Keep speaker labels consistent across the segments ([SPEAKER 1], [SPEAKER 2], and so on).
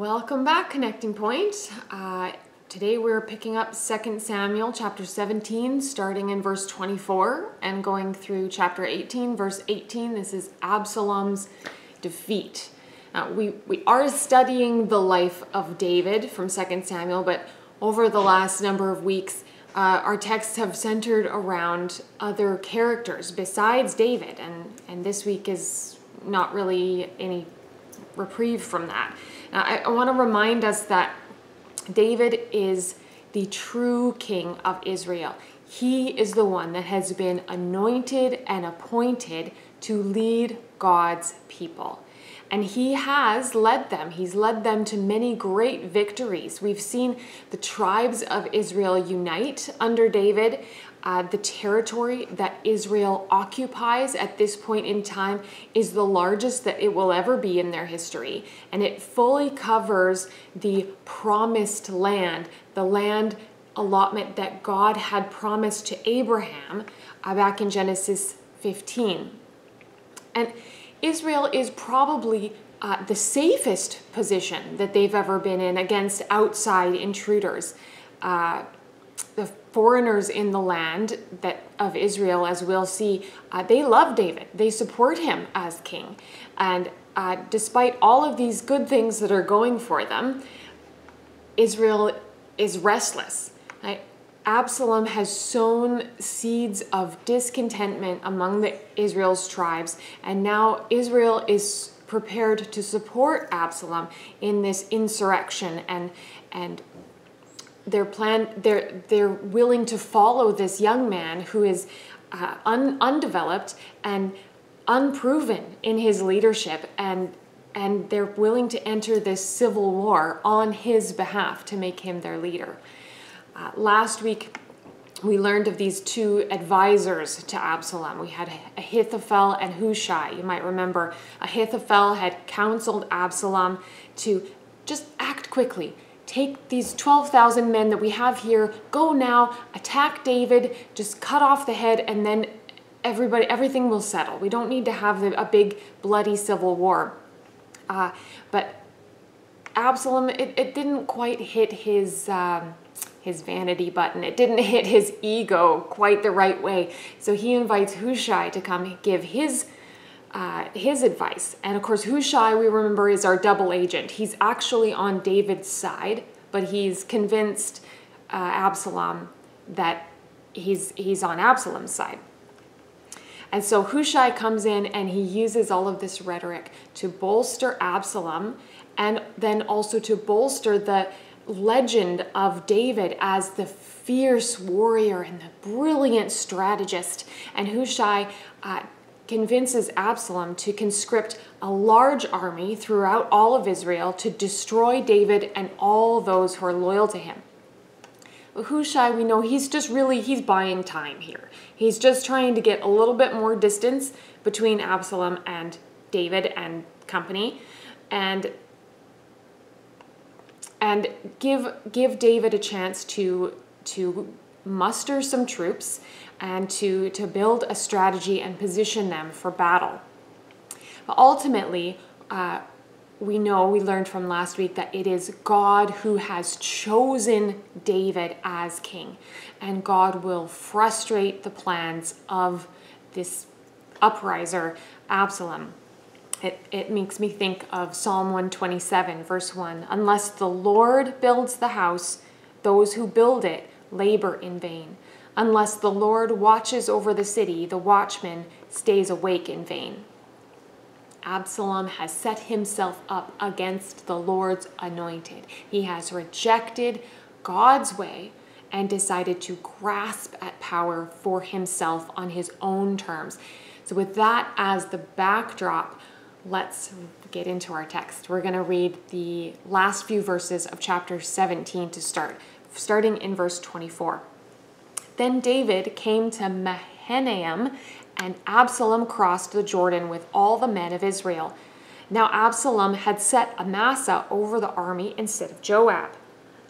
[SPEAKER 1] Welcome back, Connecting Point. Today we're picking up 2 Samuel chapter 17, starting in verse 24 and going through chapter 18, verse 18. This is Absalom's defeat. We are studying the life of David from 2 Samuel, but over the last number of weeks, our texts have centered around other characters besides David, and this week is not really any reprieve from that. Now, I want to remind us that David is the true king of Israel. He is the one that has been anointed and appointed to lead God's people. And he has led them. He's led them to many great victories. We've seen the tribes of Israel unite under David. The territory that Israel occupies at this point in time is the largest that it will ever be in their history. And it fully covers the promised land, the land allotment that God had promised to Abraham back in Genesis 15. And Israel is probably the safest position that they've ever been in against outside intruders. The foreigners in the land of Israel, as we'll see, they love David. They support him as king. And despite all of these good things that are going for them, Israel is restless. Right? Absalom has sown seeds of discontentment among Israel's tribes, and now Israel is prepared to support Absalom in this insurrection, and they're willing to follow this young man who is undeveloped and unproven in his leadership, and they're willing to enter this civil war on his behalf to make him their leader. Last week, we learned of these two advisors to Absalom. We had Ahithophel and Hushai. You might remember Ahithophel had counseled Absalom to just act quickly. Take these 12,000 men that we have here, go now, attack David, just cut off the head, and then everything will settle. We don't need to have a big bloody civil war. But Absalom, it didn't quite hit his vanity button. It didn't hit his ego quite the right way. So he invites Hushai to come give his advice. And of course, Hushai, we remember, is our double agent. He's actually on David's side, but he's convinced Absalom that he's on Absalom's side. And so Hushai comes in and he uses all of this rhetoric to bolster Absalom, and then also to bolster the legend of David as the fierce warrior and the brilliant strategist. And Hushai convinces Absalom to conscript a large army throughout all of Israel to destroy David and all those who are loyal to him. But Hushai, we know he's buying time here. He's just trying to get a little bit more distance between Absalom and David and company, and give David a chance to muster some troops and to build a strategy and position them for battle. But ultimately, we learned from last week that it is God who has chosen David as king, and God will frustrate the plans of this upriser, Absalom. It makes me think of Psalm 127, verse 1. Unless the Lord builds the house, those who build it labor in vain. Unless the Lord watches over the city, the watchman stays awake in vain. Absalom has set himself up against the Lord's anointed. He has rejected God's way and decided to grasp at power for himself on his own terms. So with that as the backdrop, let's get into our text. We're going to read the last few verses of chapter 17 to starting in verse 24. Then David came to Mahanaim, and Absalom crossed the Jordan with all the men of Israel. Now Absalom had set Amasa over the army instead of Joab.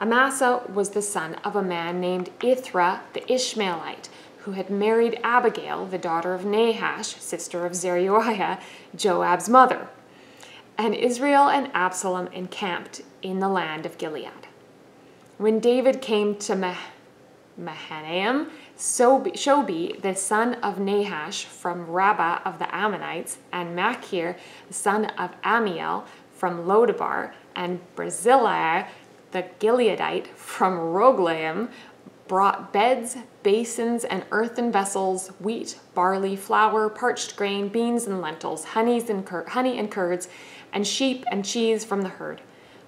[SPEAKER 1] Amasa was the son of a man named Ithra the Ishmaelite, who had married Abigail, the daughter of Nahash, sister of Zeruiah, Joab's mother. And Israel and Absalom encamped in the land of Gilead. When David came to Mahanaim, Shobi, the son of Nahash from Rabbah of the Ammonites, and Machir, the son of Amiel from Lodabar, and Barzillai, the Gileadite from Roglaim, brought beds, basins, and earthen vessels, wheat, barley, flour, parched grain, beans and lentils, honey and curds, and sheep and cheese from the herd,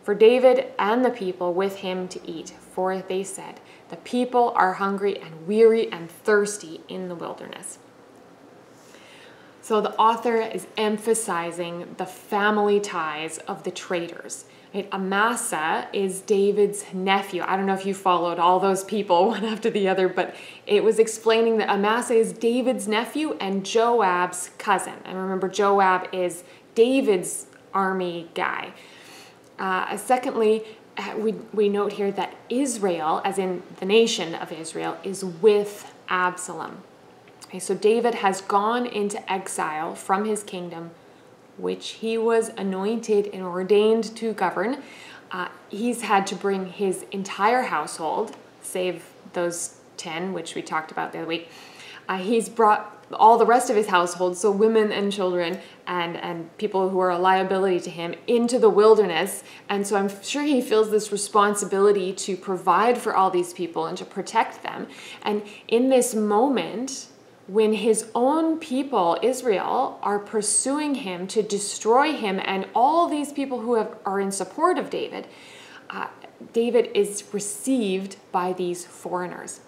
[SPEAKER 1] for David and the people with him to eat. For they said, the people are hungry and weary and thirsty in the wilderness. So the author is emphasizing the family ties of the traders. Right? Amasa is David's nephew. I don't know if you followed all those people one after the other, but it was explaining that Amasa is David's nephew and Joab's cousin. And remember, Joab is David's army guy. Secondly, we note here that Israel, as in the nation of Israel, is with Absalom. Okay, so David has gone into exile from his kingdom, which he was anointed and ordained to govern. He's had to bring his entire household, save those 10, which we talked about the other week. He's brought all the rest of his household, so women and children and people who are a liability to him, into the wilderness. And so I'm sure he feels this responsibility to provide for all these people and to protect them. And in this moment, when his own people, Israel, are pursuing him to destroy him and all these people who are in support of David, David is received by these foreigners.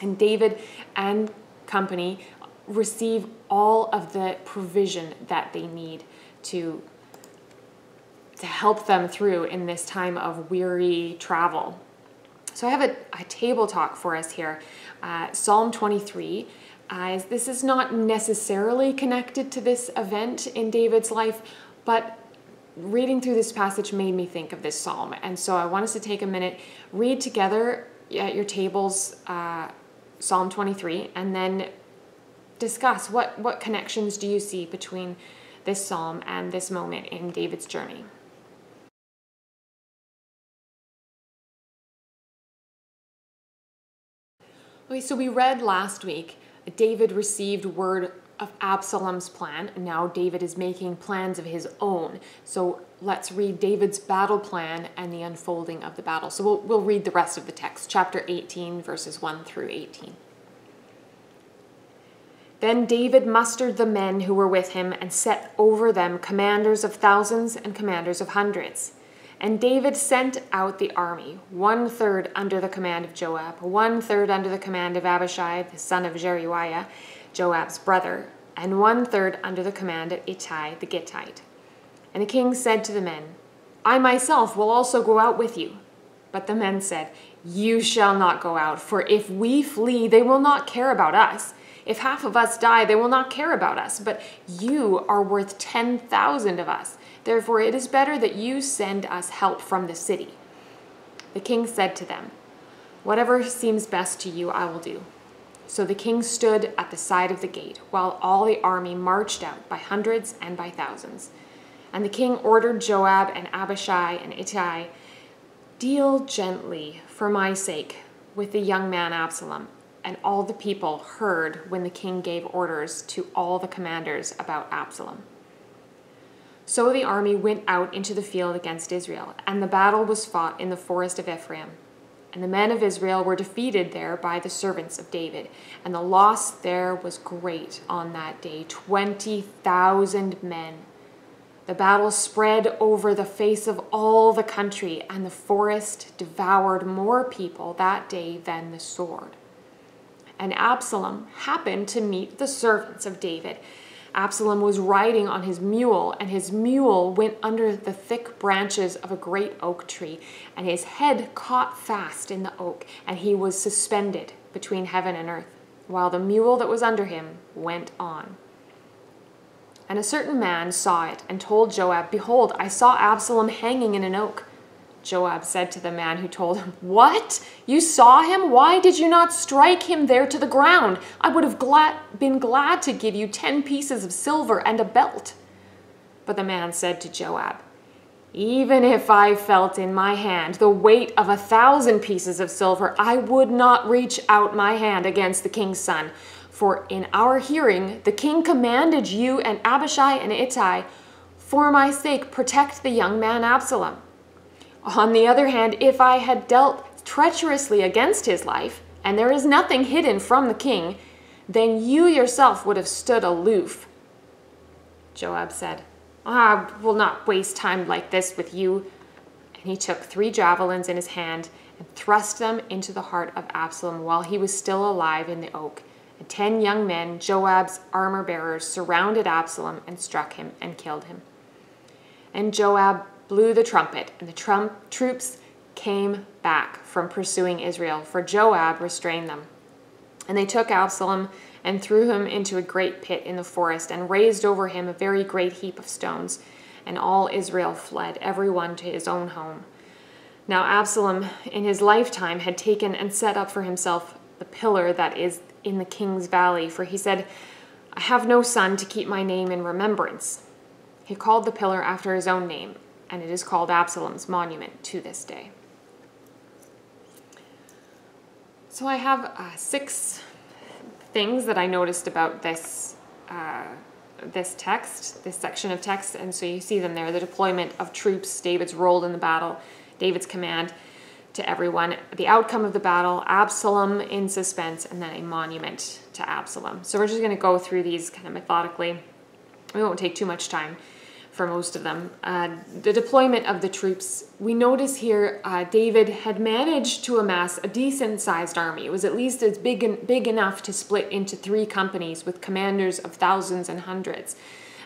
[SPEAKER 1] And David and company receive all of the provision that they need to help them through in this time of weary travel. So I have a table talk for us here. Psalm 23. This is not necessarily connected to this event in David's life, but reading through this passage made me think of this psalm. And so I want us to take a minute, read together at your tables Psalm 23, and then discuss what connections do you see between this psalm and this moment in David's journey. Okay, so we read last week David received word of Absalom's plan, and now David is making plans of his own. So let's read David's battle plan and the unfolding of the battle. So we'll read the rest of the text, chapter 18, verses 1 through 18. Then David mustered the men who were with him and set over them commanders of thousands and commanders of hundreds. And David sent out the army, 1/3 under the command of Joab, 1/3 under the command of Abishai, the son of Zeruiah, Joab's brother, and 1/3 under the command of Ittai the Gittite. And the king said to the men, I myself will also go out with you. But the men said, You shall not go out, for if we flee, they will not care about us. If half of us die, they will not care about us, but you are worth 10,000 of us. Therefore, it is better that you send us help from the city. The king said to them, Whatever seems best to you, I will do. So the king stood at the side of the gate, while all the army marched out by hundreds and by thousands. And the king ordered Joab and Abishai and Ittai, Deal gently, for my sake, with the young man Absalom. And all the people heard when the king gave orders to all the commanders about Absalom. So the army went out into the field against Israel, and the battle was fought in the forest of Ephraim. And the men of Israel were defeated there by the servants of David, and the loss there was great on that day, 20,000 men. The battle spread over the face of all the country, and the forest devoured more people that day than the sword. And Absalom happened to meet the servants of David. Absalom was riding on his mule, and his mule went under the thick branches of a great oak tree, and his head caught fast in the oak, and he was suspended between heaven and earth, while the mule that was under him went on. And a certain man saw it and told Joab, Behold, I saw Absalom hanging in an oak. Joab said to the man who told him, What? You saw him? Why did you not strike him there to the ground? I would have been glad to give you 10 pieces of silver and a belt. But the man said to Joab, Even if I felt in my hand the weight of 1,000 pieces of silver, I would not reach out my hand against the king's son. For in our hearing, the king commanded you and Abishai and Ittai, for my sake, protect the young man Absalom. On the other hand, if I had dealt treacherously against his life, and there is nothing hidden from the king, then you yourself would have stood aloof. Joab said, I will not waste time like this with you. And he took 3 javelins in his hand and thrust them into the heart of Absalom while he was still alive in the oak. And 10 young men, Joab's armor bearers, surrounded Absalom and struck him and killed him. And Joab blew the trumpet, and the troops came back from pursuing Israel, for Joab restrained them. And they took Absalom and threw him into a great pit in the forest, and raised over him a very great heap of stones. And all Israel fled, every one to his own home. Now Absalom, in his lifetime, had taken and set up for himself the pillar that is in the king's valley, for he said, I have no son to keep my name in remembrance. He called the pillar after his own name, and it is called Absalom's monument to this day. So I have 6 things that I noticed about this text, this section of text, and so you see them there. The deployment of troops, David's role in the battle, David's command to everyone, the outcome of the battle, Absalom in suspense, and then a monument to Absalom. So we're just going to go through these kind of methodically. We won't take too much time for most of them. The deployment of the troops, we notice here David had managed to amass a decent-sized army. It was at least as big enough to split into 3 companies with commanders of thousands and hundreds.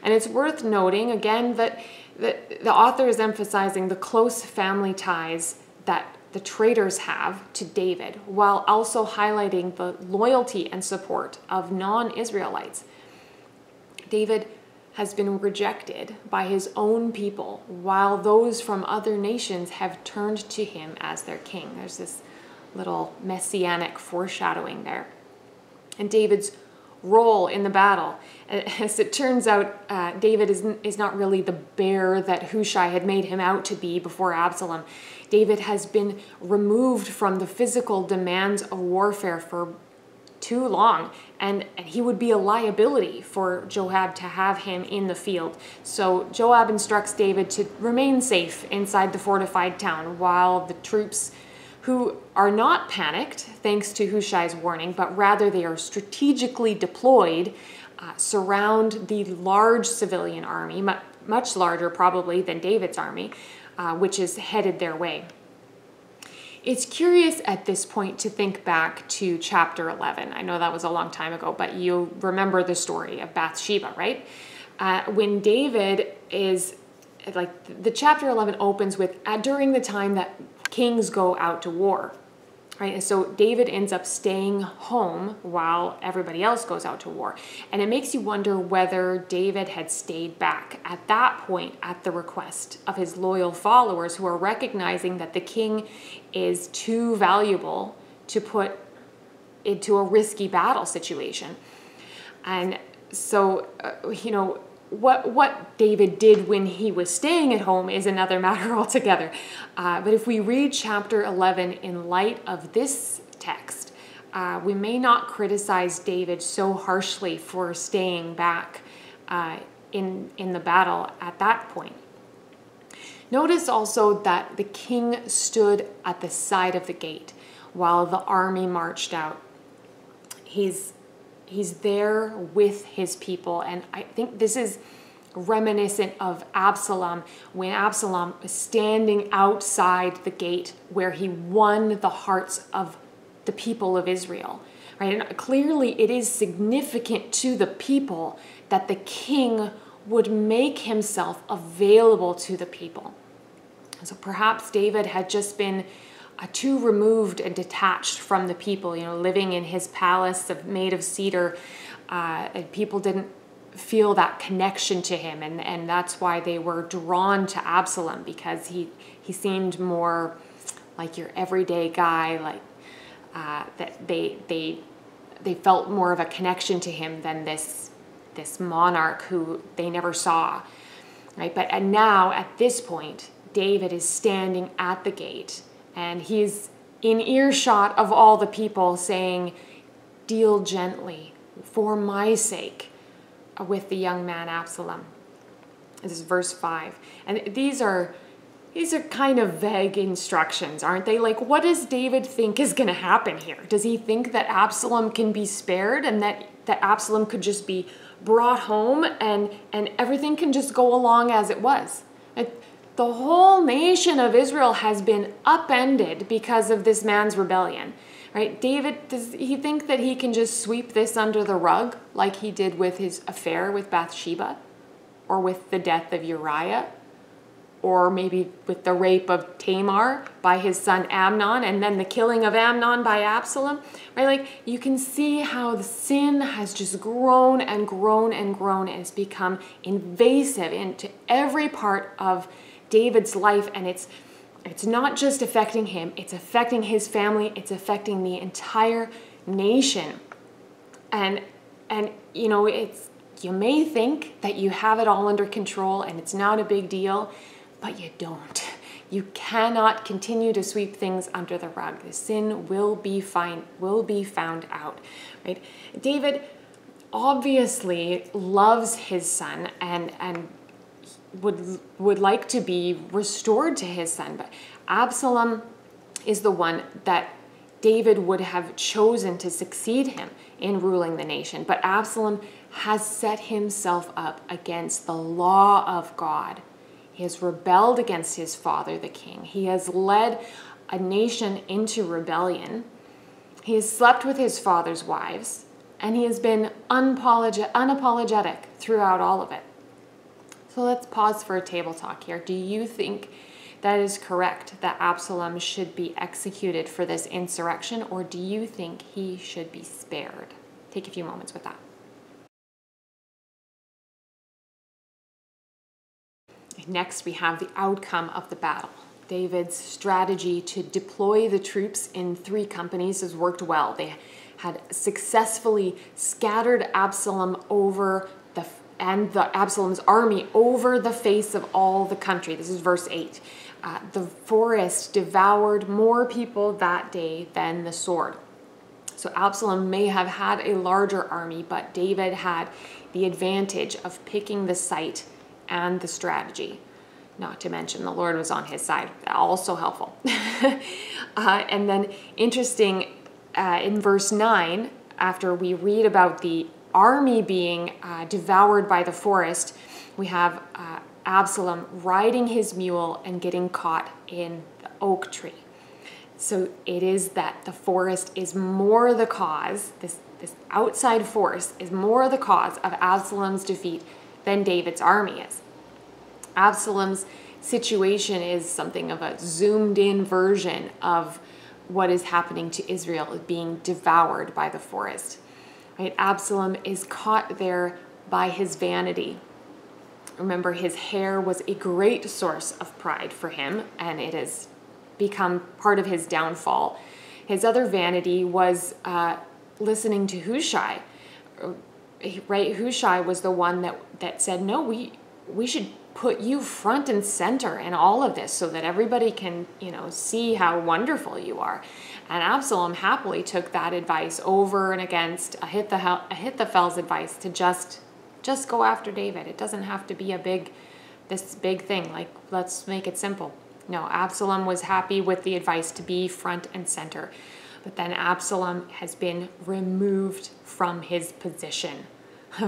[SPEAKER 1] And it's worth noting, again, that the author is emphasizing the close family ties that the traitors have to David, while also highlighting the loyalty and support of non-Israelites. David has been rejected by his own people, while those from other nations have turned to him as their king. There's this little messianic foreshadowing there. And David's role in the battle, as it turns out, David is not really the bear that Hushai had made him out to be before Absalom. David has been removed from the physical demands of warfare for too long, and he would be a liability for Joab to have him in the field. So Joab instructs David to remain safe inside the fortified town, while the troops, who are not panicked thanks to Hushai's warning, but rather they are strategically deployed, surround the large civilian army, much larger probably than David's army, which is headed their way. It's curious at this point to think back to chapter 11. I know that was a long time ago, but you remember the story of Bathsheba, right? When David is, like, the chapter 11 opens with, during the time that kings go out to war, right? And so David ends up staying home while everybody else goes out to war. And it makes you wonder whether David had stayed back at that point at the request of his loyal followers, who are recognizing that the king is too valuable to put into a risky battle situation. And so, what David did when he was staying at home is another matter altogether. But if we read chapter 11 in light of this text, we may not criticize David so harshly for staying back in the battle at that point. Notice also that the king stood at the side of the gate while the army marched out. He's there with his people, and I think this is reminiscent of Absalom, when Absalom was standing outside the gate where he won the hearts of the people of Israel, right? And clearly it is significant to the people that the king would make himself available to the people. So perhaps David had just been too removed and detached from the people, living in his palace made of cedar, and people didn't feel that connection to him, and that's why they were drawn to Absalom, because he seemed more like your everyday guy, like that they felt more of a connection to him than this monarch who they never saw. right? But now, at this point, David is standing at the gate, and he's in earshot of all the people saying, deal gently for my sake with the young man Absalom. This is verse 5. And these are kind of vague instructions, aren't they? Like, what does David think is going to happen here? Does he think that Absalom can be spared and that Absalom could just be brought home and everything can just go along as it was? The whole nation of Israel has been upended because of this man's rebellion, right? David, does he think that he can just sweep this under the rug like he did with his affair with Bathsheba, or with the death of Uriah, or maybe with the rape of Tamar by his son Amnon, and then the killing of Amnon by Absalom, right? Like, you can see how the sin has just grown and grown and grown, and it's become invasive into every part of David's life, and it's not just affecting him, it's affecting his family, it's affecting the entire nation. And you know, you may think that you have it all under control and it's not a big deal, but you don't. You cannot continue to sweep things under the rug. The sin will be found out, right? David obviously loves his son and would like to be restored to his son, but Absalom is the one that David would have chosen to succeed him in ruling the nation. But Absalom has set himself up against the law of God. He has rebelled against his father, the king. He has led a nation into rebellion. He has slept with his father's wives, and he has been unapologetic throughout all of it. So let's pause for a table talk here. Do you think that is correct, that Absalom should be executed for this insurrection, or do you think he should be spared? Take a few moments with that. Next, we have the outcome of the battle. David's strategy to deploy the troops in 3 companies has worked well. They had successfully scattered Absalom Absalom's army over the face of all the country. This is verse 8. The forest devoured more people that day than the sword. So Absalom may have had a larger army, but David had the advantage of picking the site and the strategy. Not to mention the Lord was on his side. Also helpful. And then interesting, in verse 9, after we read about the army being devoured by the forest, we have Absalom riding his mule and getting caught in the oak tree. So it is that the forest is more the cause, this outside force is more the cause of Absalom's defeat than David's army is. Absalom's situation is something of a zoomed in version of what is happening to Israel, being devoured by the forest. Right? Absalom is caught there by his vanity. Remember, his hair was a great source of pride for him, and it has become part of his downfall. His other vanity was listening to Hushai. Right? Hushai was the one that said, no, we should put you front and center in all of this so that everybody can, see how wonderful you are. And Absalom happily took that advice over and against Ahithophel's advice to just go after David. It doesn't have to be this big thing. Like, let's make it simple. No, Absalom was happy with the advice to be front and center. But then Absalom has been removed from his position,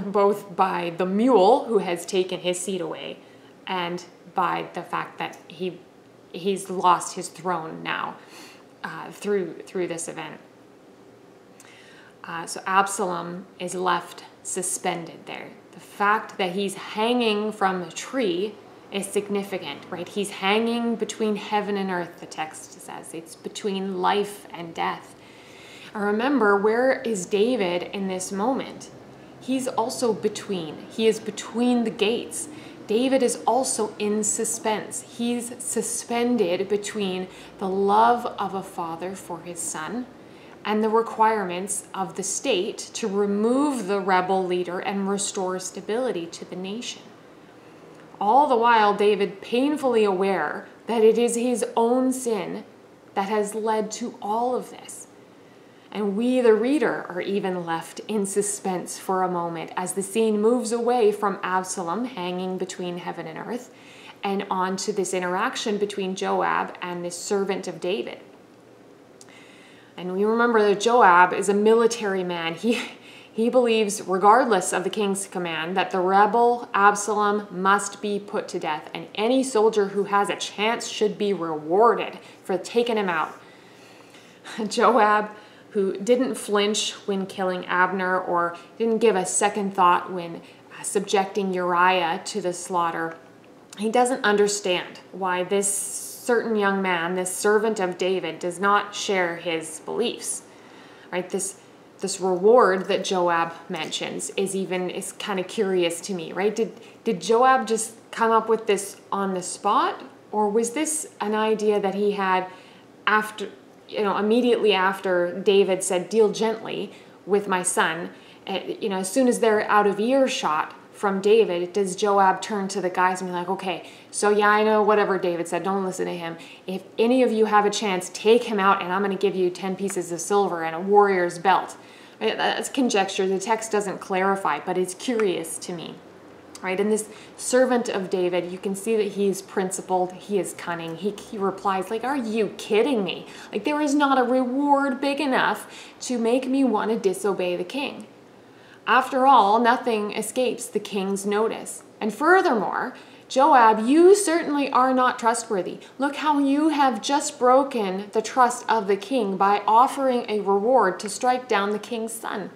[SPEAKER 1] both by the mule who has taken his seat away and by the fact that he's lost his throne now through this event. So Absalom is left suspended there. The fact that he's hanging from a tree is significant, right? He's hanging between heaven and earth, the text says. It's between life and death. And remember, where is David in this moment? He's also between. He is between the gates. David is also in suspense. He's suspended between the love of a father for his son and the requirements of the state to remove the rebel leader and restore stability to the nation. All the while, David painfully aware that it is his own sin that has led to all of this. And we, the reader, are even left in suspense for a moment as the scene moves away from Absalom hanging between heaven and earth and on to this interaction between Joab and this servant of David. And we remember that Joab is a military man. He believes, regardless of the king's command, that the rebel Absalom must be put to death, and any soldier who has a chance should be rewarded for taking him out. Joab, who didn't flinch when killing Abner or didn't give a second thought when subjecting Uriah to the slaughter, he doesn't understand why this certain young man, this servant of David, does not share his beliefs. Right? This reward that Joab mentions is kind of curious to me, right? Did Joab just come up with this on the spot, or was this an idea that he had after, immediately after David said, "Deal gently with my son"? As soon as they're out of earshot from David, does Joab turn to the guys and be like, "Okay, so yeah, I know whatever David said, don't listen to him. If any of you have a chance, take him out and I'm going to give you 10 pieces of silver and a warrior's belt." Right? That's conjecture. The text doesn't clarify, but it's curious to me. Right? And this servant of David, you can see that he's principled, he is cunning. He replies like, "Are you kidding me? Like, there is not a reward big enough to make me want to disobey the king. After all, nothing escapes the king's notice. And furthermore, Joab, you certainly are not trustworthy. Look how you have just broken the trust of the king by offering a reward to strike down the king's son.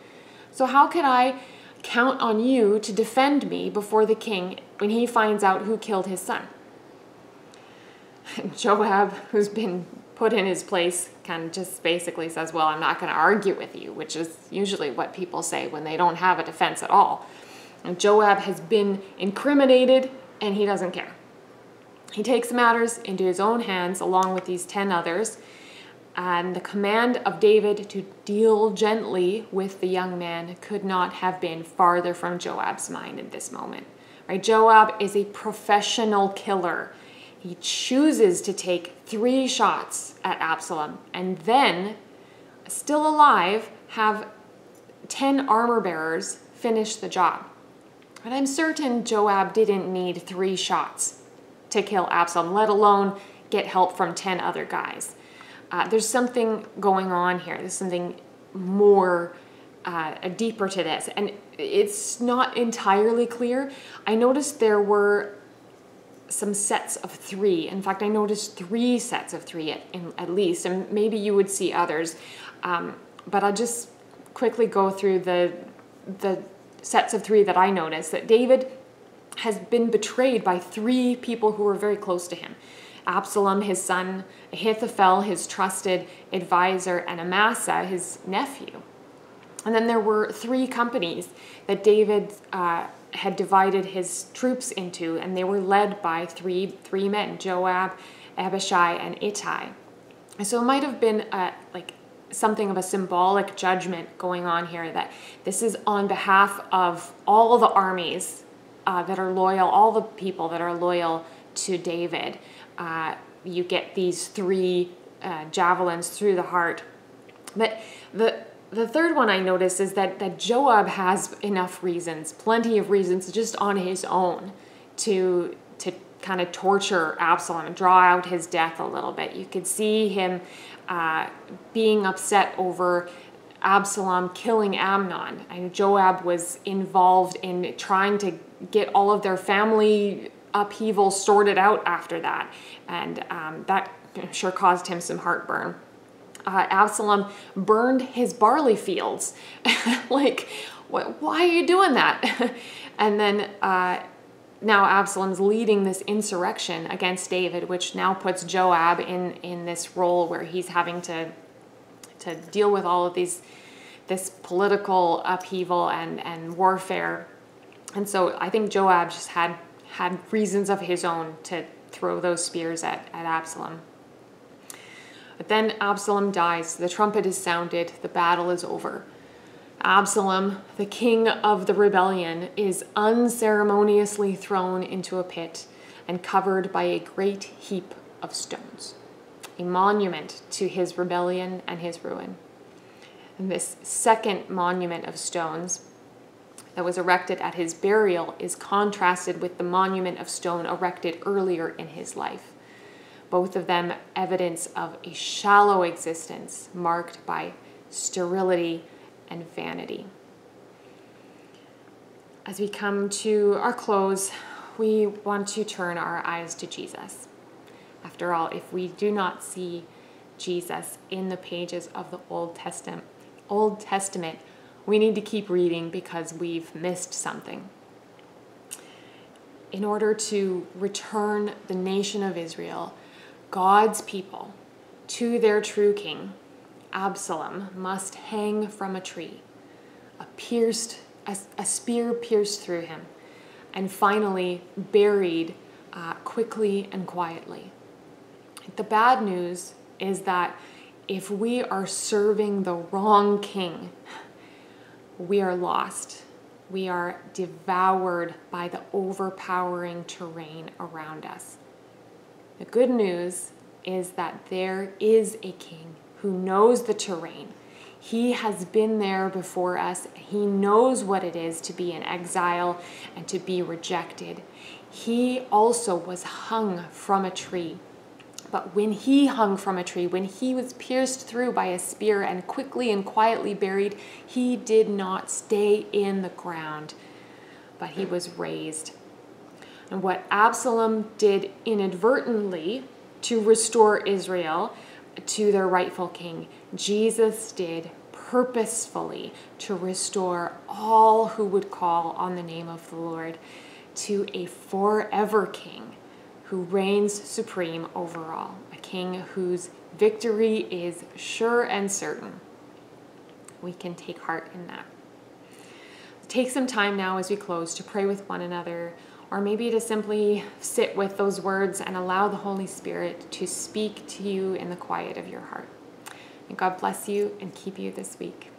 [SPEAKER 1] So how could I count on you to defend me before the king when he finds out who killed his son?" And Joab, who's been put in his place, kind of just basically says, "Well, I'm not going to argue with you," which is usually what people say when they don't have a defense at all. And Joab has been incriminated, and he doesn't care. He takes matters into his own hands along with these 10 others, and the command of David to deal gently with the young man could not have been farther from Joab's mind in this moment. Right? Joab is a professional killer. He chooses to take 3 shots at Absalom and then, still alive, have 10 armor bearers finish the job. And I'm certain Joab didn't need 3 shots to kill Absalom, let alone get help from 10 other guys. There's something going on here. There's something more deeper to this. And it's not entirely clear. I noticed there were some sets of 3. In fact, I noticed 3 sets of 3 at least, and maybe you would see others. But I'll just quickly go through the sets of 3 that I noticed. That David has been betrayed by 3 people who were very close to him. Absalom, his son, Ahithophel, his trusted advisor, and Amasa, his nephew. And then there were 3 companies that David had divided his troops into, and they were led by three men, Joab, Abishai, and Ittai. And so it might have been something of a symbolic judgment going on here, that this is on behalf of all the armies that are loyal, all the people that are loyal to David. You get these 3 javelins through the heart. But the third one I noticed is that Joab has enough reasons, plenty of reasons just on his own to kind of torture Absalom and draw out his death a little bit. You could see him being upset over Absalom killing Amnon. And Joab was involved in trying to get all of their family upheaval sorted out after that. And that sure caused him some heartburn. Absalom burned his barley fields. Like, why are you doing that? And then now Absalom's leading this insurrection against David, which now puts Joab in this role where he's having to deal with all of this political upheaval and warfare. And so I think Joab just had reasons of his own to throw those spears at Absalom. But then Absalom dies. The trumpet is sounded. The battle is over. Absalom, the king of the rebellion, is unceremoniously thrown into a pit and covered by a great heap of stones, a monument to his rebellion and his ruin. And this second monument of stones that was erected at his burial is contrasted with the monument of stone erected earlier in his life. Both of them evidence of a shallow existence marked by sterility and vanity. As we come to our close, we want to turn our eyes to Jesus. After all, if we do not see Jesus in the pages of the Old Testament, we need to keep reading because we've missed something. In order to return the nation of Israel, God's people, to their true king, Absalom must hang from a tree, a spear pierced through him, and finally buried quickly and quietly. The bad news is that if we are serving the wrong king, we are lost. We are devoured by the overpowering terrain around us. The good news is that there is a king who knows the terrain. He has been there before us. He knows what it is to be in exile and to be rejected. He also was hung from a tree. But when he hung from a tree, when he was pierced through by a spear and quickly and quietly buried, he did not stay in the ground, but he was raised. And what Absalom did inadvertently to restore Israel to their rightful king, Jesus did purposefully to restore all who would call on the name of the Lord to a forever king who reigns supreme over all, a king whose victory is sure and certain. We can take heart in that. Take some time now as we close to pray with one another, or maybe to simply sit with those words and allow the Holy Spirit to speak to you in the quiet of your heart. And God bless you and keep you this week.